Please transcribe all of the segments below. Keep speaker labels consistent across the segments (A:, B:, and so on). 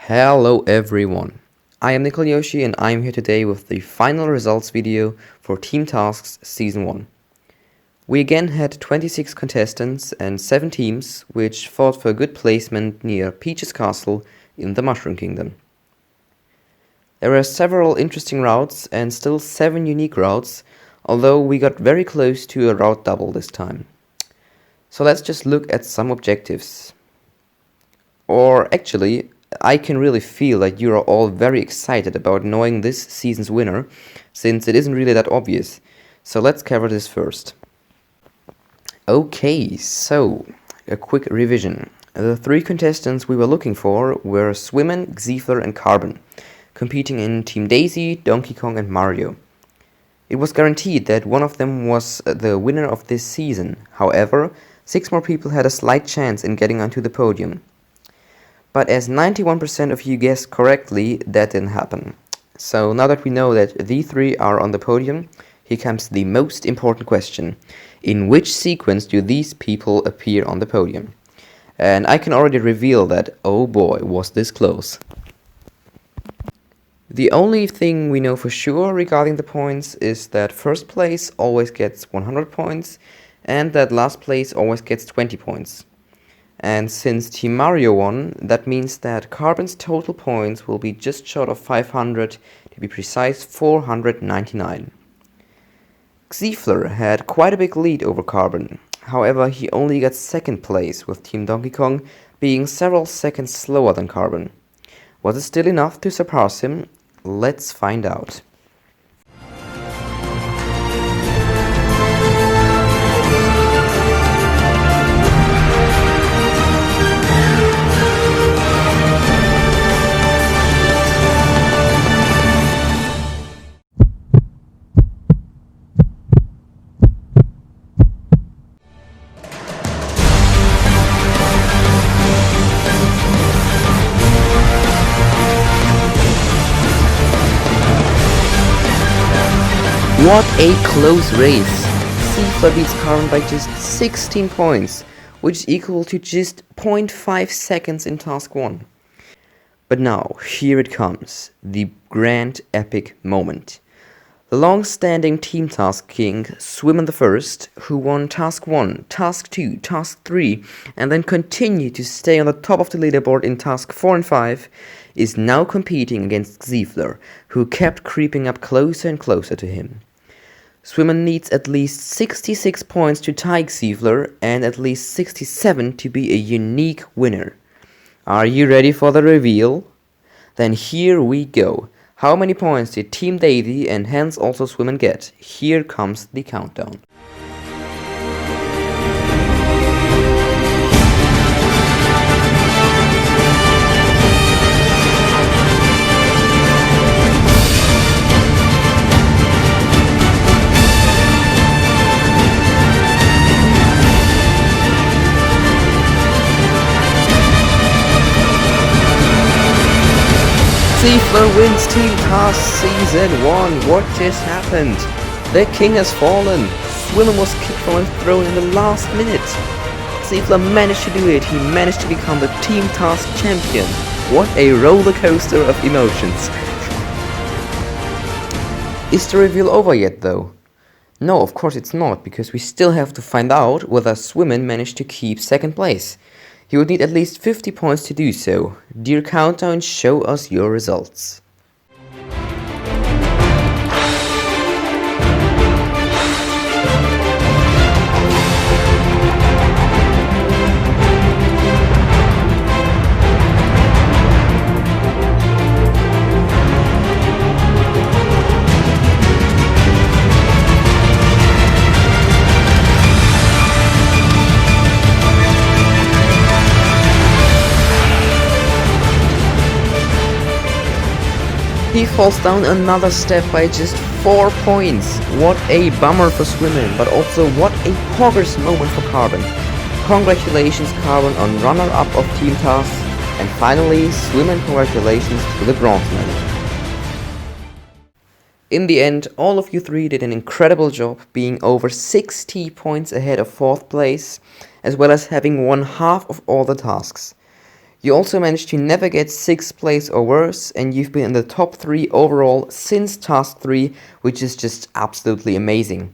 A: Hello everyone, I am Nickel Yoshi and I am here today with the final results video for TeamTasks Season 1. We again had 26 contestants and 7 teams which fought for a good placement near Peach's Castle in the Mushroom Kingdom. There were several interesting routes and still 7 unique routes, although we got very close to a route double this time. So let's just look at some objectives. Or actually, I can really feel that you are all very excited about knowing this season's winner, since it isn't really that obvious. So let's cover this first. Okay, so a quick revision. The 3 contestants we were looking for were Swimmin, Xeefler and Carbon, competing in Team Daisy, Donkey Kong and Mario. It was guaranteed that one of them was the winner of this season. However, 6 more people had a slight chance in getting onto the podium. But as 91% of you guessed correctly, that didn't happen. So now that we know that the 3 are on the podium, here comes the most important question. In which sequence do these people appear on the podium? And I can already reveal that, oh boy, was this close. The only thing we know for sure regarding the points is that first place always gets 100 points and that last place always gets 20 points. And since Team Mario won, that means that Carbon's total points will be just short of 500, to be precise 499. Xeefler had quite a big lead over Carbon, however he only got second place with Team Donkey Kong being several seconds slower than Carbon. Was it still enough to surpass him? Let's find out. What a close race! Xeefler beats Carbon by just 16 points, which is equal to just 0.5 seconds in Task 1. But now, here it comes, the grand epic moment. The long-standing Team Task King, Swimmin the First, who won Task 1, Task 2, Task 3, and then continued to stay on the top of the leaderboard in Task 4 and 5, is now competing against Xeefler, who kept creeping up closer and closer to him. Swimmin needs at least 66 points to tie Xeefler and at least 67 to be a unique winner. Are you ready for the reveal? Then here we go. How many points did Team Daisy and hence also Swimmin get? Here comes the countdown. Xeefler wins Team Tasks Season 1. What just happened? The king has fallen. Swimmin was kicked from his throne in the last minute. Xeefler managed to do it. He managed to become the Team Task champion. What a roller coaster of emotions. Is the reveal over yet though? No, of course it's not, because we still have to find out whether Swimmin managed to keep second place. He would need at least 50 points to do so. Dear Countdown, show us your results. He falls down another step by just 4 points. What a bummer for Swimmin, but also what a progress moment for Carbon. Congratulations Carbon on runner-up of TeamTasks, and finally Swimmin, congratulations to the bronze medal. In the end, all of you three did an incredible job, being over 60 points ahead of 4th place, as well as having won half of all the tasks. You also managed to never get 6th place or worse, and you've been in the top 3 overall since task 3, which is just absolutely amazing.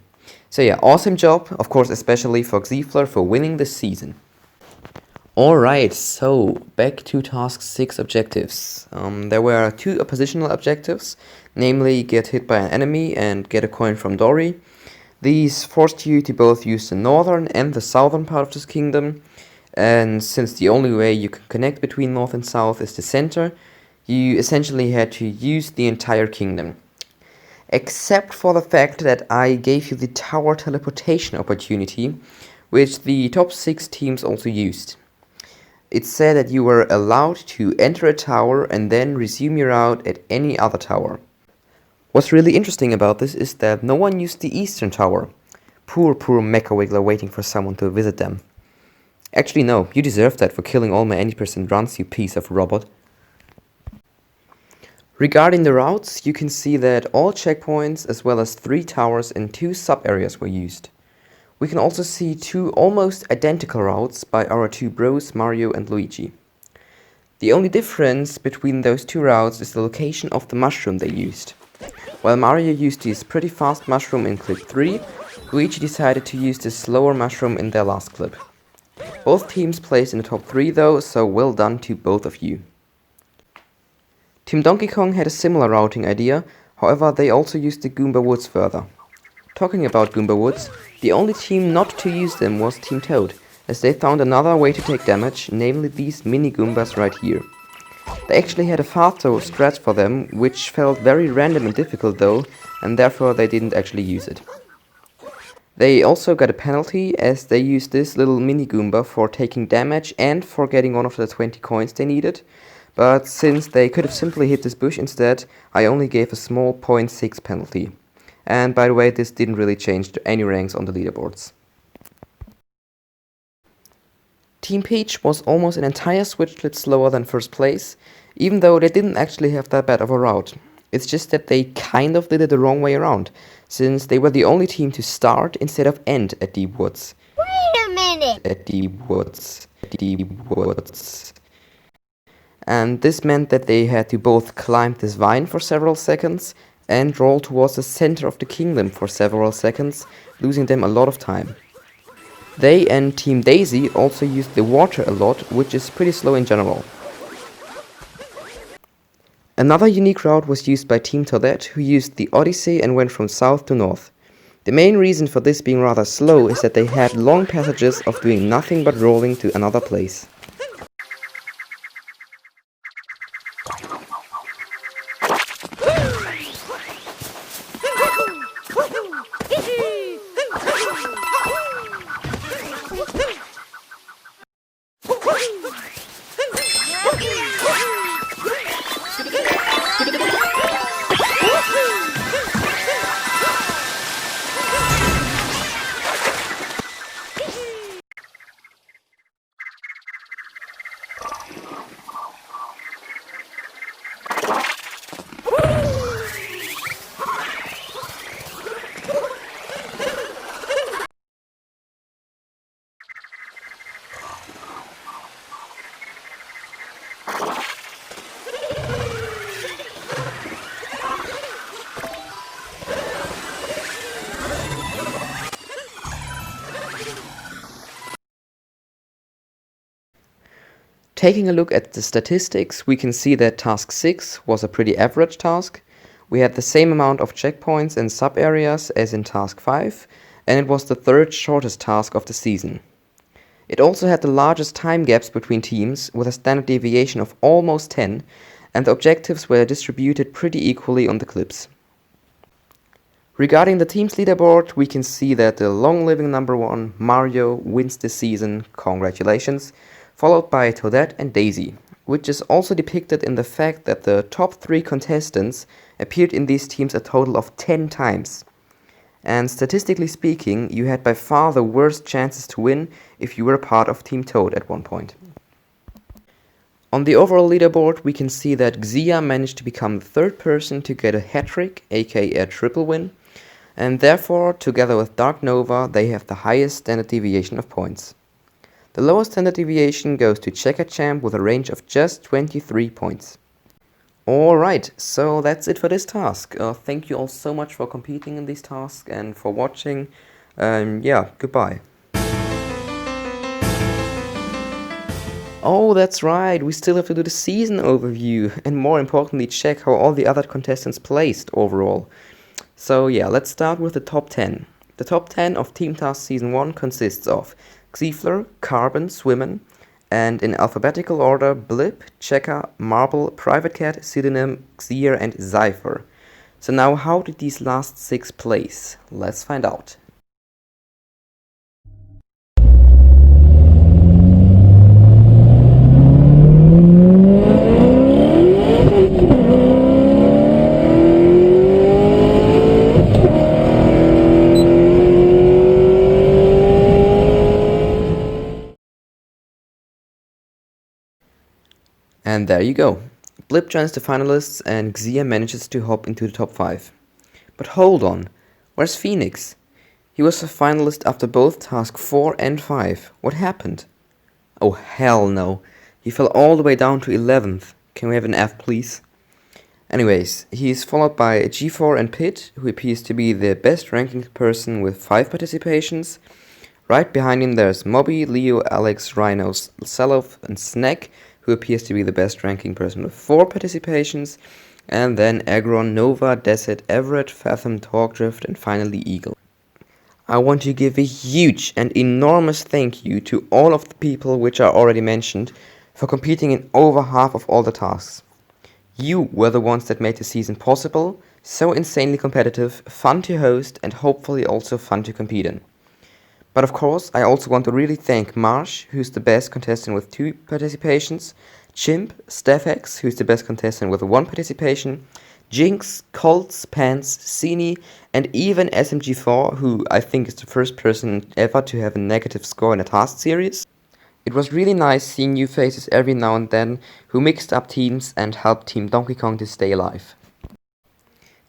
A: So yeah, awesome job, of course especially for Xifler for winning this season. Alright, so back to task 6 objectives. There were 2 oppositional objectives, namely get hit by an enemy and get a coin from Dory. These forced you to both use the northern and the southern part of this kingdom, and since the only way you can connect between north and south is the center, you essentially had to use the entire kingdom. Except for the fact that I gave you the tower teleportation opportunity, which the top 6 teams also used. It said that you were allowed to enter a tower and then resume your route at any other tower. What's really interesting about this is that no one used the eastern tower. Poor Mecha Wiggler waiting for someone to visit them. Actually no, you deserve that for killing all my 80% runs, you piece of robot. Regarding the routes, you can see that all checkpoints as well as 3 towers and 2 sub-areas were used. We can also see 2 almost identical routes by our 2 bros, Mario and Luigi. The only difference between those 2 routes is the location of the mushroom they used. While Mario used his pretty fast mushroom in clip 3, Luigi decided to use this slower mushroom in their last clip. Both teams placed in the top 3 though, so well done to both of you. Team Donkey Kong had a similar routing idea, however they also used the Goomba Woods further. Talking about Goomba Woods, the only team not to use them was Team Toad, as they found another way to take damage, namely these mini Goombas right here. They actually had a faster strat for them, which felt very random and difficult though, and therefore they didn't actually use it. They also got a penalty, as they used this little mini Goomba for taking damage and for getting one of the 20 coins they needed, but since they could have simply hit this bush instead, I only gave a small 0.6 penalty. And by the way, this didn't really change any ranks on the leaderboards. Team Peach was almost an entire switchlet slower than first place, even though they didn't actually have that bad of a route. It's just that they kind of did it the wrong way around, since they were the only team to start instead of end at Deep Woods.
B: Wait a minute!
A: At Deep Woods. And this meant that they had to both climb this vine for several seconds and roll towards the center of the kingdom for several seconds, losing them a lot of time. They and Team Daisy also used the water a lot, which is pretty slow in general. Another unique route was used by Team Toadette, who used the Odyssey and went from south to north. The main reason for this being rather slow is that they had long passages of doing nothing but rolling to another place. Taking a look at the statistics, we can see that task 6 was a pretty average task. We had the same amount of checkpoints and sub-areas as in task 5, and it was the 3rd shortest task of the season. It also had the largest time gaps between teams, with a standard deviation of almost 10, and the objectives were distributed pretty equally on the clips. Regarding the team's leaderboard, we can see that the long-living number 1, Mario, wins this season, congratulations, followed by Toadette and Daisy. which is also depicted in the fact that the top 3 contestants appeared in these teams a total of 10 times. And statistically speaking, you had by far the worst chances to win if you were a part of Team Toad at one point. On the overall leaderboard, we can see that Xia managed to become the 3rd person to get a hat-trick, aka a triple win, and therefore, together with Dark Nova, they have the highest standard deviation of points. The lowest standard deviation goes to Checker Champ with a range of just 23 points. Alright, so that's it for this task. Thank you all so much for competing in this task and for watching. Yeah, goodbye. Oh, that's right, we still have to do the season overview and more importantly check how all the other contestants placed overall. So yeah, let's start with the top 10. The top 10 of TeamTasks Season 1 consists of Xeefler, Carbon, Swimmen, and in alphabetical order Blip, Checker, Marble, Private Cat, Pseudonym, Xeer and Cypher. So now how did these last 6 place? Let's find out. And there you go. Blip joins the finalists and Xia manages to hop into the top 5. But hold on, where's Phoenix? He was a finalist after both task 4 and 5. What happened? Oh hell no, he fell all the way down to 11th. Can we have an F please? Anyways, he is followed by G4 and Pit, who appears to be the best ranking person with 5 participations. Right behind him there's Mobby, Leo, Alex, Rhino, Selov and Snack, who appears to be the best ranking person with 4 participations, and then Agron, Nova, Deset, Everett, Fathom, Talkdrift, and finally Eagle. I want to give a huge and enormous thank you to all of the people which are already mentioned for competing in over half of all the tasks. You were the ones that made the season possible, so insanely competitive, fun to host, and hopefully also fun to compete in. But of course, I also want to really thank Marsh, who's the best contestant with 2 participations, Chimp, Stefx, who's the best contestant with 1 participation, Jinx, Colts, Pants, Cini, and even SMG4, who I think is the first person ever to have a negative score in a task series. It was really nice seeing new faces every now and then who mixed up teams and helped Team Donkey Kong to stay alive.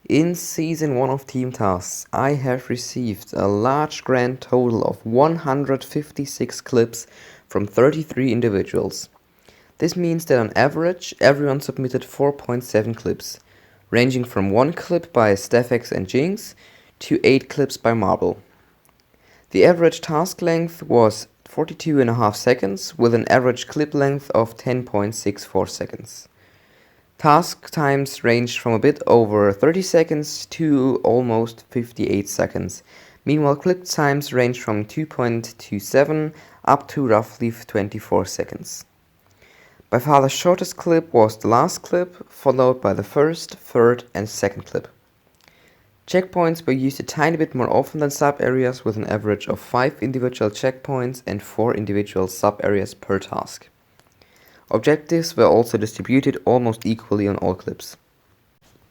A: In Season 1 of TeamTasks, I have received a large grand total of 156 clips from 33 individuals. This means that on average, everyone submitted 4.7 clips, ranging from 1 clip by Stefx and Jinx to 8 clips by Marble. The average task length was 42.5 seconds, with an average clip length of 10.64 seconds. Task times ranged from a bit over 30 seconds to almost 58 seconds. Meanwhile, clip times ranged from 2.27 up to roughly 24 seconds. By far the shortest clip was the last clip, followed by the first, third and second clip. Checkpoints were used a tiny bit more often than sub-areas, with an average of 5 individual checkpoints and 4 individual sub-areas per task. Objectives were also distributed almost equally on all clips.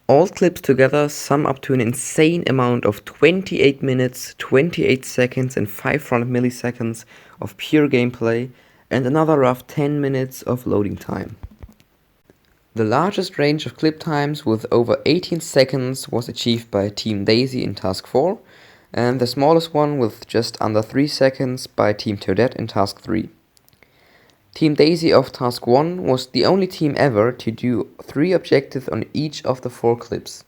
A: All clips together sum up to an insane amount of 28 minutes, 28 seconds and 500 milliseconds of pure gameplay and another rough 10 minutes of loading time. The largest range of clip times with over 18 seconds was achieved by Team Daisy in Task 4 and the smallest one with just under 3 seconds by Team Toadette in Task 3. Team Daisy of Task 1 was the only team ever to do 3 objectives on each of the 4 clips.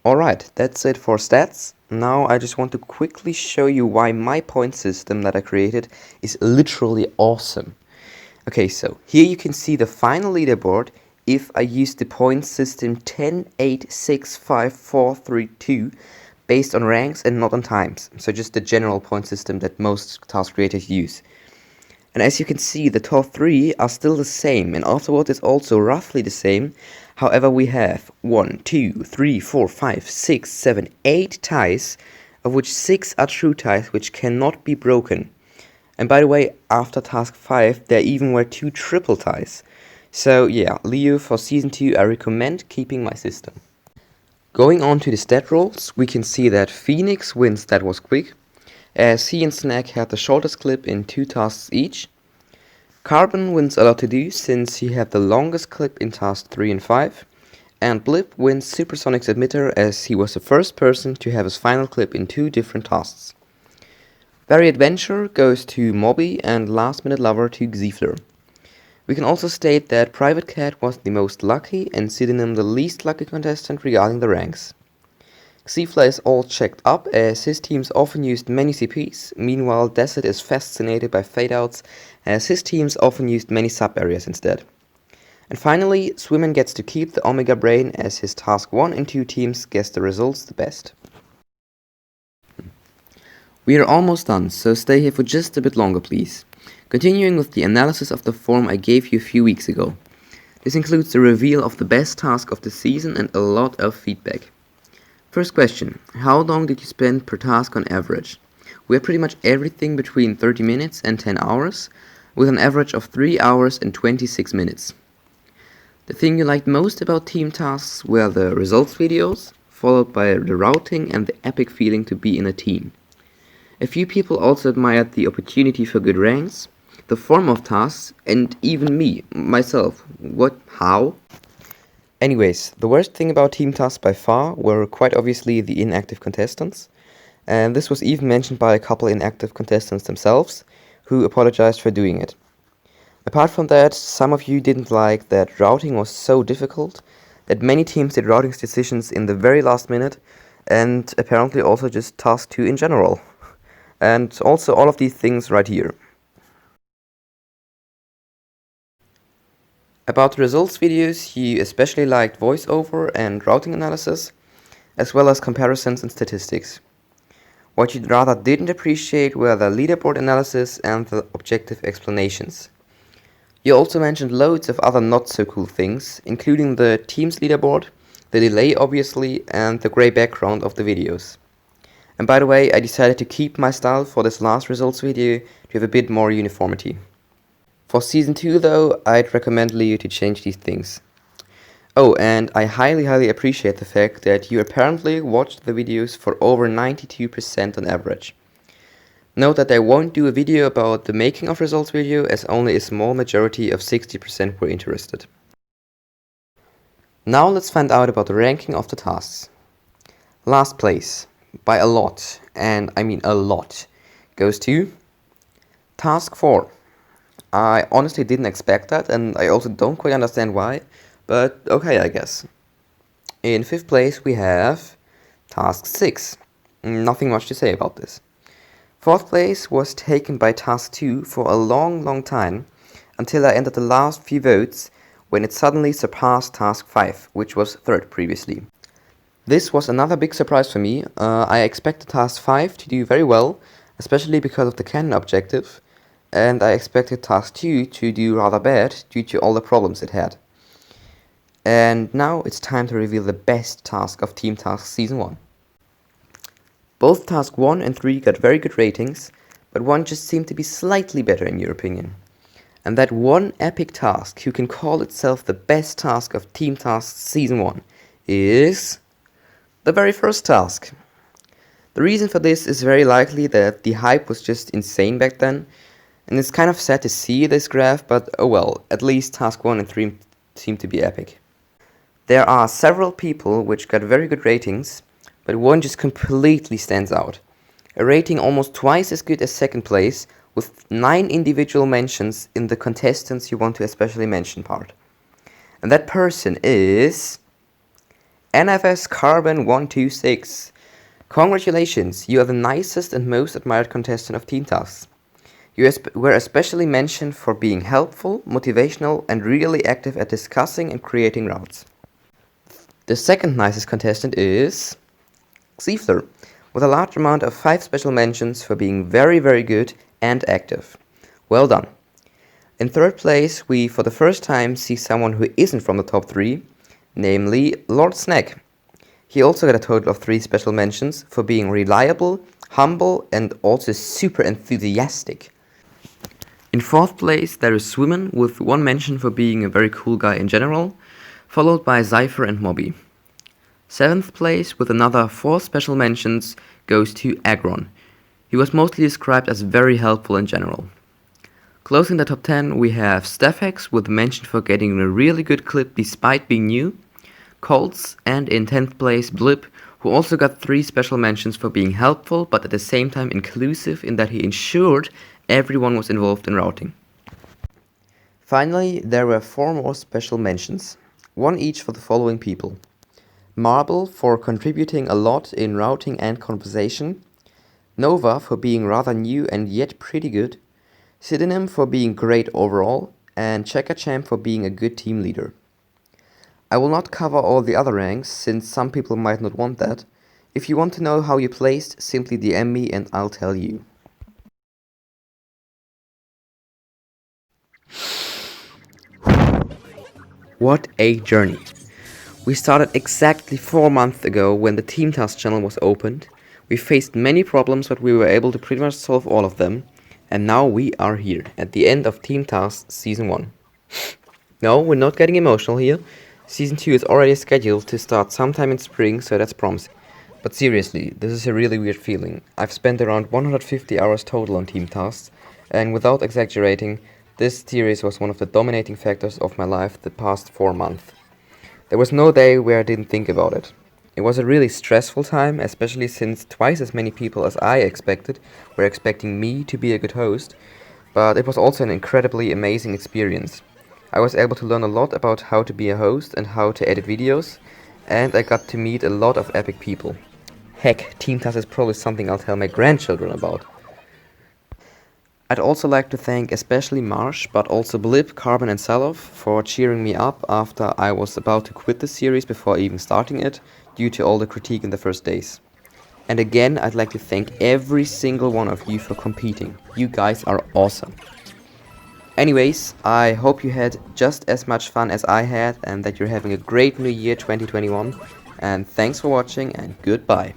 A: Alright, that's it for stats. Now I just want to quickly show you why my point system that I created is literally awesome. Okay, so here you can see the final leaderboard if I use the point system 10, 8, 6, 5, 4, 3, 2 based on ranks and not on times, so just the general point system that most task creators use. And as you can see, the top 3 are still the same, and afterward is also roughly the same. However, we have 1, 2, 3, 4, 5, 6, 7, 8 ties, of which 6 are true ties which cannot be broken. And by the way, after task 5, there even were 2 triple ties. So yeah, Leo, for season 2, I recommend keeping my system. Going on to the stat rolls, we can see that Phoenix wins That Was Quick, as he and Snack had the shortest clip in 2 tasks each. Carbon wins A Lot To Do, since he had the longest clip in tasks 3 and 5. And Blip wins Supersonic's Emitter, as he was the first person to have his final clip in 2 different tasks. Very Adventure goes to Mobby, and Last Minute Lover to Xeefler. We can also state that Private Cat was the most lucky and Pseudonym the least lucky contestant regarding the ranks. Xeefler is all checked up, as his teams often used many CPs, meanwhile Desert is fascinated by fadeouts, as his teams often used many sub-areas instead. And finally, Swimmen gets to keep the Omega Brain, as his task 1 and 2 teams guess the results the best. We are almost done, so stay here for just a bit longer please. Continuing with the analysis of the form I gave you a few weeks ago. This includes the reveal of the best task of the season and a lot of feedback. First question, how long did you spend per task on average? We had pretty much everything between 30 minutes and 10 hours, with an average of 3 hours and 26 minutes. The thing you liked most about TeamTasks were the results videos, followed by the routing and the epic feeling to be in a team. A few people also admired the opportunity for good ranks, the form of tasks, and even me, myself. What? How? Anyways, the worst thing about TeamTasks by far were quite obviously the inactive contestants, and this was even mentioned by a couple inactive contestants themselves, who apologized for doing it. Apart from that, some of you didn't like that routing was so difficult, that many teams did routing decisions in the very last minute, and apparently also just task 2 in general. And also all of these things right here. About the results videos, you especially liked voiceover and routing analysis, as well as comparisons and statistics. What you rather didn't appreciate were the leaderboard analysis and the objective explanations. You also mentioned loads of other not so cool things, including the team's leaderboard, the delay obviously, and the grey background of the videos. And by the way, I decided to keep my style for this last results video to have a bit more uniformity. For season 2 though, I'd recommend Leo to change these things. Oh, and I highly appreciate the fact that you apparently watched the videos for over 92% on average. Note that I won't do a video about the making of results video, as only a small majority of 60% were interested. Now let's find out about the ranking of the tasks. Last place, by a lot, and I mean a lot, goes to task 4. I honestly didn't expect that, and I also don't quite understand why, but okay, I guess. In 5th place we have task 6. Nothing much to say about this. 4th place was taken by task 2 for a long time, until I entered the last few votes, when it suddenly surpassed task 5, which was 3rd previously. This was another big surprise for me. I expected task 5 to do very well, especially because of the cannon objective, and I expected task 2 to do rather bad due to all the problems it had. And now it's time to reveal the best task of TeamTasks Season 1. Both task 1 and 3 got very good ratings, but one just seemed to be slightly better in your opinion. And that one epic task who can call itself the best task of TeamTasks Season 1 is the very first task. The reason for this is very likely that the hype was just insane back then, and it's kind of sad to see this graph, but oh well, at least task 1 and 3 seem to be epic. There are several people which got very good ratings, but one just completely stands out. A rating almost twice as good as 2nd place, with 9 individual mentions in the contestants you want to especially mention part. And that person is NFS Carbon 126. Congratulations, you are the nicest and most admired contestant of TeamTasks. You were especially mentioned for being helpful, motivational, and really active at discussing and creating routes. The 2nd nicest contestant is Xeefler, with a large amount of 5 special mentions for being very good and active. Well done. In 3rd place, we for the first time see someone who isn't from the top 3, namely Lord Snack. He also got a total of 3 special mentions for being reliable, humble, and also super enthusiastic. In 4th place there is Swimmen with 1 mention for being a very cool guy in general, followed by Cypher and Mobby. 7th place with another 4 special mentions goes to Agron. He was mostly described as very helpful in general. Closing the top 10 we have Stefhex with mention for getting a really good clip despite being new, Colts, and in 10th place Blip, who also got 3 special mentions for being helpful but at the same time inclusive in that he ensured everyone was involved in routing. Finally, there were 4 more special mentions, 1 each for the following people. Marble for contributing a lot in routing and conversation, Nova for being rather new and yet pretty good, Synonym for being great overall, and Checker Champ for being a good team leader. I will not cover all the other ranks, since some people might not want that. If you want to know how you placed, simply DM me and I'll tell you. What a journey! We started exactly 4 months ago when the TeamTasks channel was opened. We faced many problems, but we were able to pretty much solve all of them. And now we are here, at the end of TeamTasks Season 1. No, we're not getting emotional here. Season 2 is already scheduled to start sometime in spring, so that's promising. But seriously, this is a really weird feeling. I've spent around 150 hours total on TeamTasks, and without exaggerating, this series was one of the dominating factors of my life the past 4 months. There was no day where I didn't think about it. It was a really stressful time, especially since twice as many people as I expected were expecting me to be a good host, but it was also an incredibly amazing experience. I was able to learn a lot about how to be a host and how to edit videos, and I got to meet a lot of epic people. Heck, TeamTasks is probably something I'll tell my grandchildren about. I'd also like to thank especially Marsh, but also Blip, Carbon and Salof for cheering me up after I was about to quit the series before even starting it, due to all the critique in the first days. And again, I'd like to thank every single one of you for competing. You guys are awesome. Anyways, I hope you had just as much fun as I had and that you're having a great new year 2021. And thanks for watching and goodbye.